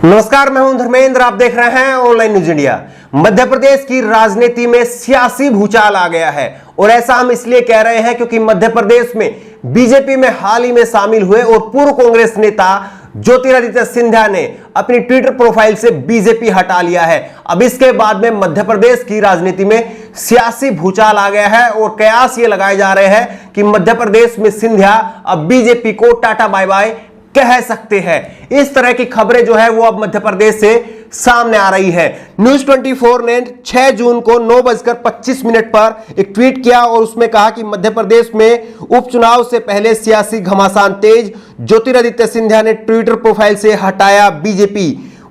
नमस्कार, मैं हूं धर्मेंद्र। आप देख रहे हैं online news India. Madhya Pradesh की राजनीति में सियासी भूचाल आ गया है और ऐसा हम इसलिए कह रहे हैं क्योंकि मध्य प्रदेश में बीजेपी में हाल ही में शामिल हुए और पूर्व कांग्रेस नेता ज्योतिरादित्य सिंधिया ने अपनी ट्विटर प्रोफाइल से बीजेपी हटा लिया है। अब इसके बाद में मध्य प्रदेश की राजनीति में सियासी भूचाल आ गया है और कयास ये लगाए जा रहे हैं कि मध्य प्रदेश में सिंधिया अब बीजेपी को टाटा बाय बाय कह सकते हैं। इस तरह की खबरें जो है वो अब मध्य प्रदेश से सामने आ रही है। न्यूज 24 ने 6 जून को 9:25 पर एक ट्वीट किया और उसमें कहा कि मध्य प्रदेश में उपचुनाव से पहले सियासी घमासान तेज, ज्योतिरादित्य सिंधिया ने ट्विटर प्रोफाइल से हटाया बीजेपी।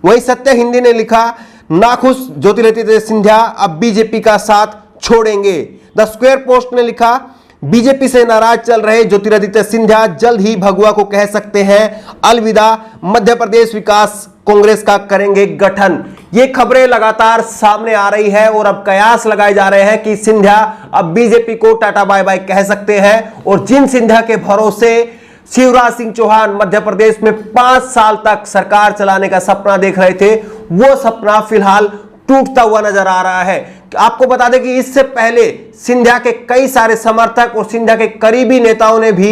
वहीं सत्य हिंदी ने लिखा, नाखुश ज्योतिरादित्य सिंधिया अब बीजेपी का साथ छोड़ेंगे। द स्क्वायर पोस्ट ने लिखा, बीजेपी से नाराज चल रहे ज्योतिरादित्य सिंधिया जल्द ही भगवा को कह सकते हैं अलविदा, मध्य प्रदेश विकास कांग्रेस का करेंगे गठन। ये खबरें लगातार सामने आ रही है और अब कयास लगाए जा रहे हैं कि सिंधिया अब बीजेपी को टाटा बाय बाय कह सकते हैं। और जिन सिंधिया के भरोसे शिवराज सिंह चौहान मध्य प्रदेश में 5 साल तक सरकार चलाने का सपना देख रहे थे, वो सपना फिलहाल टूटता हुआ नजर आ रहा है। आपको बता दें कि इससे पहले सिंधिया के कई सारे समर्थक और सिंधिया के करीबी नेताओं ने भी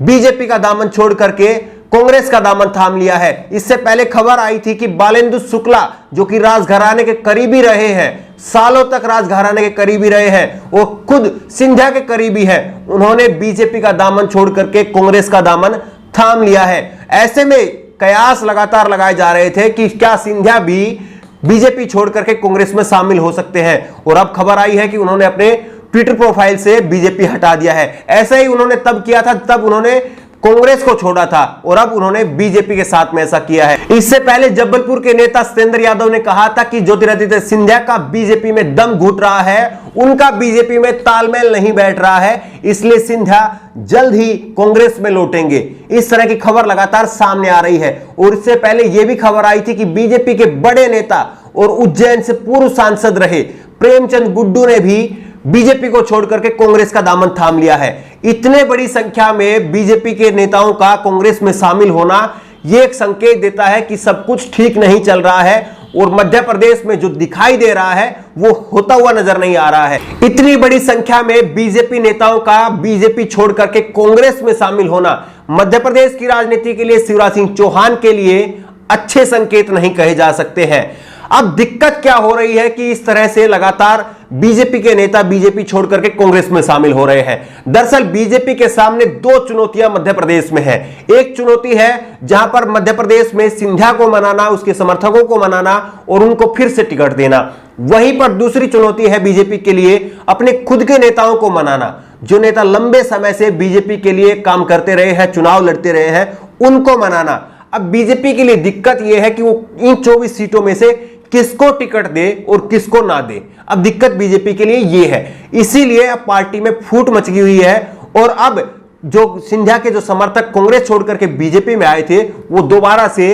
बीजेपी का दामन छोड़ करके कांग्रेस का दामन थाम लिया है। इससे पहले खबर आई थी कि बालेंदु शुक्ला जो कि राजघराने के करीबी रहे हैं, सालों तक राजघराने के करीबी रहे हैं, वो खुद सिंधिया के करीबी हैं, उन्होंने बीजेपी का दामन छोड़ करके कांग्रेस का दामन थाम लिया है। ऐसे में कयास लगातार लगाए जा रहे थे कि क्या सिंधिया भी बीजेपी छोड़ करके कांग्रेस में शामिल हो सकते हैं। और अब खबर आई है कि उन्होंने अपने ट्विटर प्रोफाइल से बीजेपी हटा दिया है। ऐसा ही उन्होंने तब किया था, तब उन्होंने कांग्रेस को छोड़ा था और अब उन्होंने बीजेपी के साथ में ऐसा किया है। इससे पहले जबलपुर के नेता सत्येंद्र यादव ने कहा था कि ज्योतिरादित्य सिंधिया का बीजेपी में दम घुट रहा है, उनका बीजेपी में तालमेल नहीं बैठ रहा है, इसलिए सिंधिया जल्द ही कांग्रेस में लौटेंगे। इस तरह की खबर लगातार सामने आ रही है। और इससे पहले यह भी खबर आई थी कि बीजेपी के बड़े नेता और उज्जैन से पूर्व सांसद रहे प्रेमचंद गुड्डू ने भी बीजेपी को छोड़ करके कांग्रेस का दामन थाम लिया है। इतने बड़ी संख्या में बीजेपी के नेताओं का कांग्रेस में शामिल होना यह एक संकेत देता है कि सब कुछ ठीक नहीं चल रहा है और मध्य प्रदेश में जो दिखाई दे रहा है वो होता हुआ नजर नहीं आ रहा है। इतनी बड़ी संख्या में बीजेपी नेताओं का बीजेपी छोड़ करके कांग्रेस में शामिल होना मध्य प्रदेश की राजनीति के लिए शिवराज सिंह चौहान के लिए अच्छे संकेत नहीं कहे जा सकते हैं। अब दिक्कत क्या हो रही है कि इस तरह से लगातार बीजेपी के नेता बीजेपी छोड़ करके कांग्रेस में शामिल हो रहे हैं। दरअसल बीजेपी के सामने 2 चुनौतियां मध्य प्रदेश में है। एक चुनौती है जहां पर मध्य प्रदेश में सिंधिया को मनाना, उसके समर्थकों को मनाना और उनको फिर से टिकट देना। वहीं पर दूसरी चुनौती है बीजेपी के लिए अपने खुद के नेताओं को मनाना, जो नेता लंबे समय से बीजेपी के लिए काम करते रहे हैं, चुनाव लड़ते रहे हैं, उनको मनाना। अब बीजेपी के लिए दिक्कत यह है कि वो इन 24 सीटों में से किसको टिकट दे और किसको ना दे। अब दिक्कत बीजेपी के लिए यह है, इसीलिए अब पार्टी में फूट मच गई हुई है। और अब जो सिंधिया के जो समर्थक कांग्रेस छोड़ करके बीजेपी में आए थे, वो दोबारा से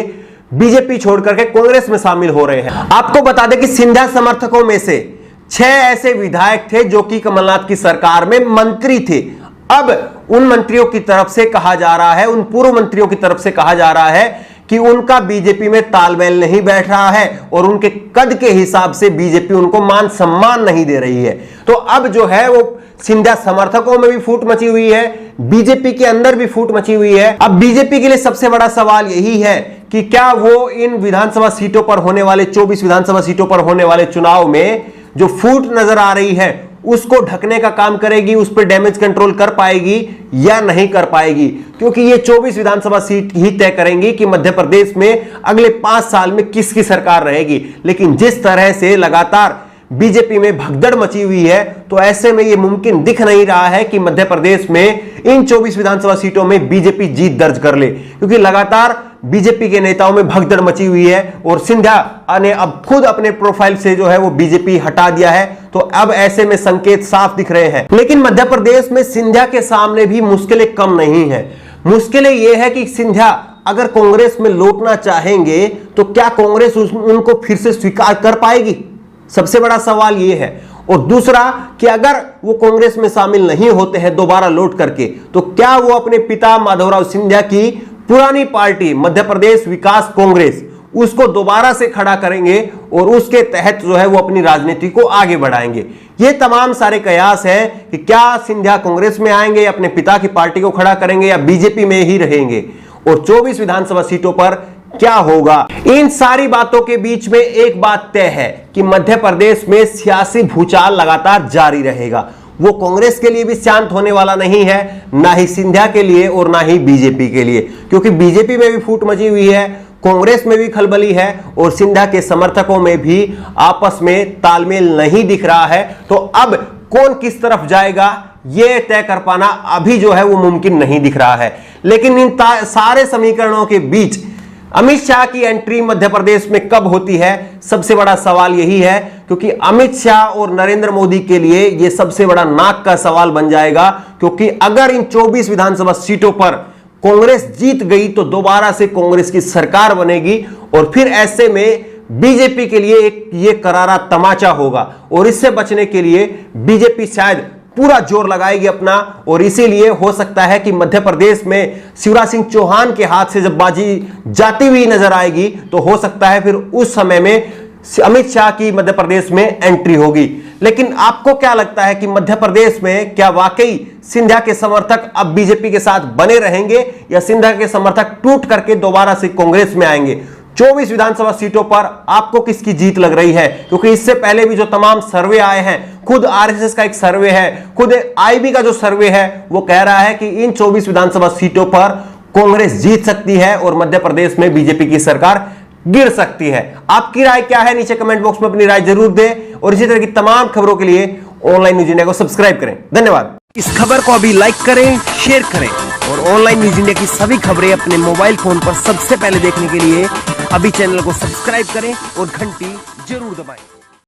बीजेपी छोड़ करके कांग्रेस में शामिल हो रहे हैं। आपको बता दें कि सिंधिया समर्थकों में से 6 ऐसे विधायक थे जो कि कमलनाथ की सरकार में मंत्री थे। अब उन मंत्रियों की तरफ से कहा जा रहा है, उन पूर्व मंत्रियों की तरफ से कहा जा रहा है कि उनका बीजेपी में तालमेल नहीं बैठ रहा है और उनके कद के हिसाब से बीजेपी उनको मान सम्मान नहीं दे रही है। तो अब जो है वो सिंधिया समर्थकों में भी फूट मची हुई है, बीजेपी के अंदर भी फूट मची हुई है। अब बीजेपी के लिए सबसे बड़ा सवाल यही है कि क्या वो इन विधानसभा सीटों पर होने वाले 24 विधानसभा सीटों पर होने वाले चुनाव में जो फूट नजर आ रही है उसको ढकने का काम करेगी, उस पर डैमेज कंट्रोल कर पाएगी या नहीं कर पाएगी। क्योंकि ये 24 विधानसभा सीट ही तय करेंगी कि मध्य प्रदेश में अगले 5 साल में किसकी सरकार रहेगी। लेकिन जिस तरह से लगातार बीजेपी में भगदड़ मची हुई है, तो ऐसे में यह मुमकिन दिख नहीं रहा है कि मध्य प्रदेश में इन 24 विधानसभा सीटों में बीजेपी जीत दर्ज कर ले, क्योंकि लगातार बीजेपी के नेताओं में भगदड़ मची हुई है और सिंधिया ने अब खुद अपने प्रोफाइल से जो है वो बीजेपी हटा दिया है। तो अब ऐसे में संकेत साफ दिख रहे हैं। लेकिन मध्य प्रदेश में सिंधिया के सामने भी मुश्किलें कम नहीं है। मुश्किलें यह है कि सिंधिया अगर कांग्रेस में लौटना चाहेंगे तो क्या कांग्रेस उनको फिर से स्वीकार कर पाएगी? सबसे बड़ा सवाल यह है। और दूसरा कि अगर वो कांग्रेस में शामिल नहीं होते हैं दोबारा लौट करके, तो क्या वो अपने पिता माधवराव सिंधिया की पुरानी पार्टी मध्य प्रदेश विकास कांग्रेस उसको दोबारा से खड़ा करेंगे और उसके तहत जो है वो अपनी राजनीति को आगे बढ़ाएंगे। ये तमाम सारे कयास है कि क्या सिंधिया कांग्रेस में आएंगे, अपने पिता की पार्टी को खड़ा करेंगे या बीजेपी में ही रहेंगे, और 24 विधानसभा सीटों पर क्या होगा। इन सारी बातों के बीच में एक बात तय है कि मध्य प्रदेश में सियासी भूचाल लगातार जारी रहेगा। वो कांग्रेस के लिए भी शांत होने वाला नहीं है, ना ही सिंधिया के लिए और ना ही बीजेपी के लिए, क्योंकि बीजेपी में भी फूट मची हुई है, कांग्रेस में भी खलबली है और सिंधिया के समर्थकों में भी आपस में तालमेल नहीं दिख रहा है। तो अब कौन किस तरफ जाएगा यह तय कर पाना अभी जो है वो मुमकिन नहीं दिख रहा है। लेकिन इन सारे समीकरणों के बीच अमित शाह की एंट्री मध्य प्रदेश में कब होती है, सबसे बड़ा सवाल यही है, क्योंकि अमित शाह और नरेंद्र मोदी के लिए यह सबसे बड़ा नाक का सवाल बन जाएगा। क्योंकि अगर इन 24 विधानसभा सीटों पर कांग्रेस जीत गई तो दोबारा से कांग्रेस की सरकार बनेगी और फिर ऐसे में बीजेपी के लिए एक ये करारा तमाचा होगा और इससे बचने के लिए बीजेपी शायद पूरा जोर लगाएगी अपना। और इसीलिए हो सकता है कि मध्य प्रदेश में शिवराज सिंह चौहान के हाथ से जब बाजी जाती हुई नजर आएगी तो हो सकता है फिर उस समय में अमित शाह की मध्य प्रदेश में एंट्री होगी। लेकिन आपको क्या लगता है कि मध्य प्रदेश में क्या वाकई सिंधिया के समर्थक अब बीजेपी के साथ बने रहेंगे या सिंधिया के समर्थक टूट करके दोबारा से कांग्रेस में आएंगे? 24 विधानसभा सीटों पर आपको किसकी जीत लग रही है? क्योंकि इससे पहले भी जो तमाम सर्वे आए हैं, खुद आरएसएस का एक सर्वे है, खुद आईबी का जो सर्वे है वो कह रहा है कि इन 24 विधानसभा सीटों पर कांग्रेस जीत सकती है और मध्य प्रदेश में बीजेपी की सरकार गिर सकती है। आपकी राय क्या है? नीचे कमेंट बॉक्स में अपनी राय जरूर दें और इसी तरह की तमाम खबरों के लिए ऑनलाइन न्यूज इंडिया को सब्सक्राइब करें। धन्यवाद। इस खबर को अभी लाइक करें, शेयर करें और ऑनलाइन न्यूज इंडिया की सभी खबरें अपने मोबाइल फोन पर सबसे पहले देखने के लिए अभी चैनल को सब्सक्राइब करें और घंटी जरूर दबाएं।